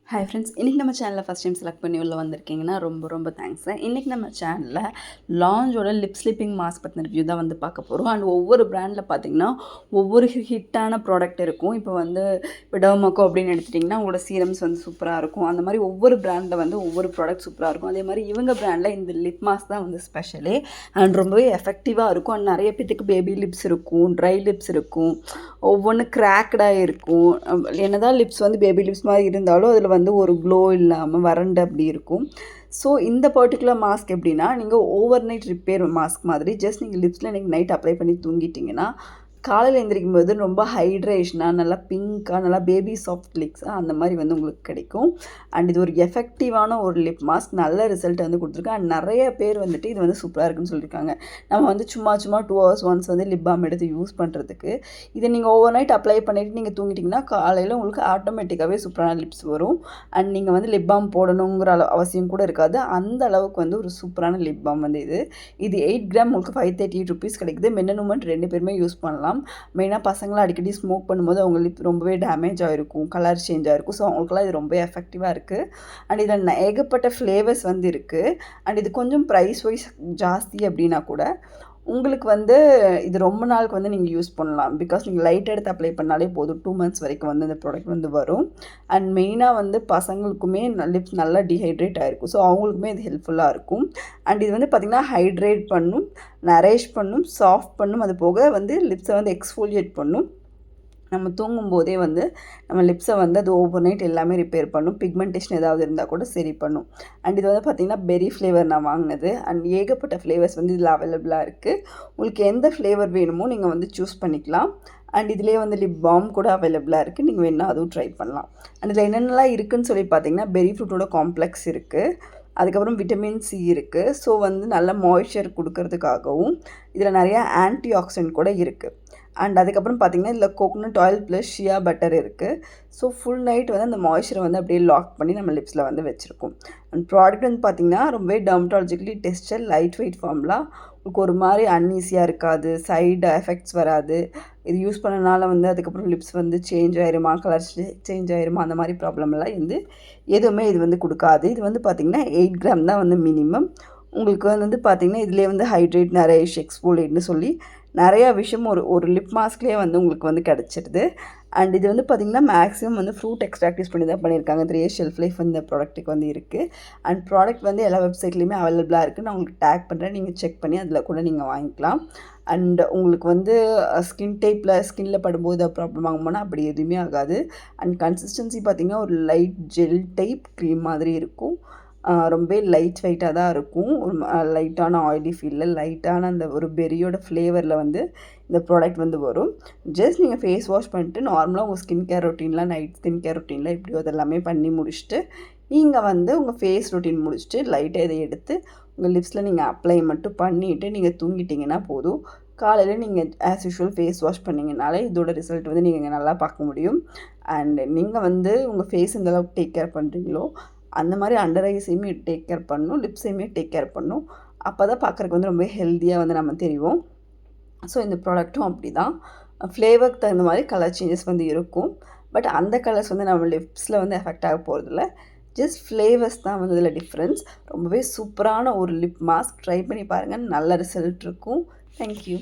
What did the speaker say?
Hi friends, இன்றைக்கி நம்ம சேனலில் ஃபஸ்ட் டைம் செலக்ட் பண்ணி உள்ள வந்திருக்கீங்கன்னா ரொம்ப தேங்க்ஸ். இன்றைக்கி நம்ம சேனலில் லாஞ்சோட லிப் ஸ்லிப்பிங் மாஸ்க் பற்றின ரிவ்யூ தான் வந்து பார்க்க போகிறோம். அண்ட் ஒவ்வொரு பிராண்டில் பார்த்திங்கன்னா ஒவ்வொரு ஹிட்டான ப்ராடக்ட் இருக்கும். இப்போ டர்மாக்கோ அப்படின்னு எடுத்துட்டிங்கன்னா உங்களோட சீரம்ஸ் வந்து சூப்பராக இருக்கும். அந்த மாதிரி ஒவ்வொரு பிராண்டில் வந்து ஒவ்வொரு ப்ராடக்ட் சூப்பராக இருக்கும். அதே மாதிரி இவங்க பிராண்டில் இந்த லிப் மாஸ்க் தான் வந்து ஸ்பெஷலே அண்ட் ரொம்பவே எஃபெக்டிவாக இருக்கும். அண்ட் நிறைய பேத்துக்கு பேபி லிப்ஸ் இருக்கும், ட்ரை லிப்ஸ் இருக்கும், ஒவ்வொன்று கிராக்டாக இருக்கும். என்னதான் லிப்ஸ் வந்து பேபி லிப்ஸ் மாதிரி இருந்தாலும் அதில் வந்து ஒரு க்ளோ இல்லாமல் வறண்டு அப்படி இருக்கும். ஸோ இந்த பர்டிகுலர் மாஸ்க் எப்படின்னா, நீங்கள் ஓவர் நைட் ரிப்பேர் மாஸ்க் மாதிரி ஜஸ்ட் நீங்கள் லிப்ஸில் இன்றைக்கி நைட் அப்ளை பண்ணி தூங்கிட்டிங்கன்னா காலையில் எழுந்திரிக்கும் போது ரொம்ப ஹைட்ரேஷனாக நல்லா பிங்க்காக நல்லா பேபி சாஃப்ட் லிப்ஸாக அந்த மாதிரி வந்து உங்களுக்கு கிடைக்கும். அண்ட் இது ஒரு எஃபெக்டிவான ஒரு லிப் மாஸ்க், நல்ல ரிசல்ட் வந்து கொடுத்துருக்கேன். அண்ட் நிறைய பேர் வந்துட்டு இது வந்து சூப்பராக இருக்குன்னு சொல்லியிருக்காங்க. நம்ம வந்து சும்மா 2 hours ஒன்ஸ் வந்து லிப் பாம் எடுத்து யூஸ் பண்ணுறதுக்கு இதை நீங்கள் ஓவர் நைட் அப்ளை பண்ணிவிட்டு நீங்கள் தூங்கிட்டிங்கன்னா காலையில் உங்களுக்கு ஆட்டோமேட்டிக்காகவே சூப்பரான லிப்ஸ் வரும். அண்ட் நீங்கள் வந்து லிப் பாம் போடணுங்கிற அவசியம் கூட இருக்காது. அந்த அளவுக்கு வந்து ஒரு சூப்பரான லிப் பாம் வந்து இது 8 கிராம் உங்களுக்கு 538 rupees கிடைக்குது. மென் அண்ட் உமன் 2 பேருமே யூஸ் பண்ணலாம். மெயினாக பசங்களாம் அடிக்கடி ஸ்மோக் பண்ணும்போது அவங்க லிப் ரொம்பவே டேமேஜ் ஆகிருக்கும், கலர் சேஞ்ச் ஆகிருக்கும். ஸோ அவங்களுக்குலாம் இது ரொம்ப எஃபெக்டிவாக இருக்குது. அண்ட் இதில் ஏகப்பட்ட ஃப்ளேவர்ஸ் வந்து இருக்குது. அண்ட் இது கொஞ்சம் ப்ரைஸ் வைஸ் ஜாஸ்தி அப்படின்னா கூட உங்களுக்கு வந்து இது ரொம்ப நாளுக்கு வந்து நீங்கள் யூஸ் பண்ணலாம். பிகாஸ் நீங்கள் லைட் எடுத்து அப்ளை பண்ணாலே போதும், 2 months வரைக்கும் வந்து இந்த ப்ராடக்ட் வந்து வரும். அண்ட் மெயினாக வந்து பசங்களுக்குமே லிப்ஸ் நல்லா டீஹைட்ரேட் ஆகிருக்கும். ஸோ அவங்களுக்குமே இது ஹெல்ப்ஃபுல்லாக இருக்கும். அண்ட் இது வந்து பார்த்திங்கன்னா ஹைட்ரேட் பண்ணும், நரேஷ் பண்ணும், சாஃப்ட் பண்ணும், அது போக வந்து லிப்ஸை வந்து எக்ஸ்ஃபோலியேட் பண்ணும். நம்ம தூங்கும்போதே வந்து நம்ம லிப்ஸை வந்து அது ஓவர் நைட் எல்லாமே ரிப்பேர் பண்ணும். பிக்மெண்டேஷன் ஏதாவது இருந்தால் கூட சரி பண்ணும். அண்ட் இது வந்து பார்த்திங்கன்னா பெரி ஃப்ளேவர் நான் வாங்கினது. அண்ட் ஏகப்பட்ட ஃப்ளேவர்ஸ் வந்து இதில் அவைலபிளாக இருக்குது. உங்களுக்கு எந்த ஃப்ளேவர் வேணுமோ நீங்கள் வந்து சூஸ் பண்ணிக்கலாம். அண்ட் இதிலே வந்து லிப் பாம் கூட அவைலபிளாக இருக்குது. நீங்கள் வேணால் அதுவும் ட்ரை பண்ணலாம். அண்ட் இதில் என்னென்னலாம் இருக்குதுன்னு சொல்லி பார்த்தீங்கன்னா பெரி ஃப்ரூட்டோட காம்ப்ளெக்ஸ் இருக்குது, அதுக்கப்புறம் விட்டமின் சி இருக்குது. ஸோ வந்து நல்ல மாய்ஸ்சர் கொடுக்கறதுக்காகவும் இதில் நிறையா ஆன்டி ஆக்சிடென்ட் கூட இருக்குது. அண்ட் அதுக்கப்புறம் பார்த்திங்கன்னா இதில் கோகோனட் ஆயில் ப்ளஸ் ஷியா பட்டர் இருக்குது. ஸோ ஃபுல் நைட் வந்து அந்த மாய்ஸ்சரை வந்து அப்படியே லாக் பண்ணி நம்ம லிப்ஸில் வந்து வச்சுருக்கோம். அண்ட் ப்ராடக்ட் வந்து பார்த்திங்கன்னா ரொம்பவே டெர்மட்டாலஜிக்கலி டெஸ்டட் லைட் வெயிட் ஃபார்ம்லாம், உங்களுக்கு ஒரு மாதிரி அன்ஈஸியாக இருக்காது, சைடு எஃபெக்ட்ஸ் வராது. இது யூஸ் பண்ணனால வந்து அதுக்கப்புறம் லிப்ஸ் வந்து சேஞ்ச் ஆயிருமா, கலர் சேஞ்ச் ஆயிருமா, அந்த மாதிரி ப்ராப்ளமெல்லாம் வந்து எதுவுமே இது வந்து கொடுக்காது. இது வந்து பார்த்திங்கன்னா 8 கிராம் தான் வந்து மினிமம். உங்களுக்கு வந்து பார்த்திங்கன்னா இதிலே வந்து ஹைட்ரேட், நரேஷ், எக்ஸ்ஃபோலியேட்னு சொல்லி நிறையா விஷயம் ஒரு லிப் மாஸ்க்லேயே வந்து உங்களுக்கு வந்து கிடச்சிடுது. அண்ட் இது வந்து பார்த்திங்கன்னா மேக்ஸிமம் வந்து ஃப்ரூட் எக்ஸ்ட்ராக்ட் யூஸ் பண்ணி தான் பண்ணியிருக்காங்க. 3 years ஷெல்ஃப் லைஃப் இந்த ப்ராடக்ட்டுக்கு வந்து இருக்குது. அண்ட் ப்ராடக்ட் வந்து எல்லா வெப்சைட்லேயுமே அவைலபிளாக இருக்குது. நான் உங்களுக்கு டேக் பண்ணுறேன், நீங்கள் செக் பண்ணி அதில் கூட நீங்கள் வாங்கிக்கலாம். அண்ட் உங்களுக்கு வந்து ஸ்கின்னில் படும்போது ப்ராப்ளம் ஆகும்போனா அப்படி எதுவுமே ஆகாது. அண்ட் கன்சிஸ்டன்சி பார்த்திங்கன்னா ஒரு லைட் ஜெல் டைப் க்ரீம் மாதிரி இருக்கும். ரொம்பவே லைட் வெயிட்டாக தான் இருக்கும். ஒரு லைட்டான ஆயிலி ஃபீலில் லைட்டான அந்த ஒரு பெரியோட ஃப்ளேவரில் வந்து இந்த ப்ராடக்ட் வந்து வரும். ஜஸ்ட் நீங்கள் ஃபேஸ் வாஷ் பண்ணிட்டு நார்மலாக உங்கள் ஸ்கின் கேர் ரொட்டீன்லாம் நைட் ஸ்கின் கேர் ரொட்டீனில் எப்படியோ அதெல்லாமே பண்ணி முடிச்சுட்டு நீங்கள் வந்து உங்கள் ஃபேஸ் ரொட்டீன் முடிச்சுட்டு லைட்டாக இதை எடுத்து உங்கள் லிப்ஸில் நீங்கள் அப்ளை மட்டும் பண்ணிவிட்டு நீங்கள் தூங்கிட்டிங்கன்னா போதும். காலையில் நீங்கள் ஆஸ் யூஷுவல் ஃபேஸ் வாஷ் பண்ணிங்கனாலே இதோட ரிசல்ட் வந்து நீங்கள் நல்லா பார்க்க முடியும். அண்ட் நீங்கள் வந்து உங்கள் ஃபேஸ் எந்த அளவுக்கு டேக் கேர் பண்ணுறீங்களோ அந்த மாதிரி அண்டர் ஐஸையுமே டேக் கேர் பண்ணணும், லிப்ஸையுமே டேக் கேர் பண்ணணும். அப்போ தான் பார்க்குறக்கு வந்து ரொம்ப ஹெல்த்தியாக வந்து நம்ம தெரியும். ஸோ இந்த ப்ராடக்ட்டும் அப்படி தான். ஃப்ளேவருக்கு தகுந்த மாதிரி கலர் சேஞ்சஸ் வந்து இருக்கும். பட் அந்த கலர்ஸ் வந்து நம்ம லிப்ஸில் வந்து எஃபெக்ட் ஆக போகிறதில்ல. ஜஸ்ட் ஃப்ளேவர்ஸ் தான் வந்து இதில் டிஃப்ரென்ஸ். ரொம்பவே சூப்பரான ஒரு லிப் மாஸ்க், ட்ரை பண்ணி பாருங்கள், நல்ல ரிசல்ட் இருக்கும். தேங்க்யூ.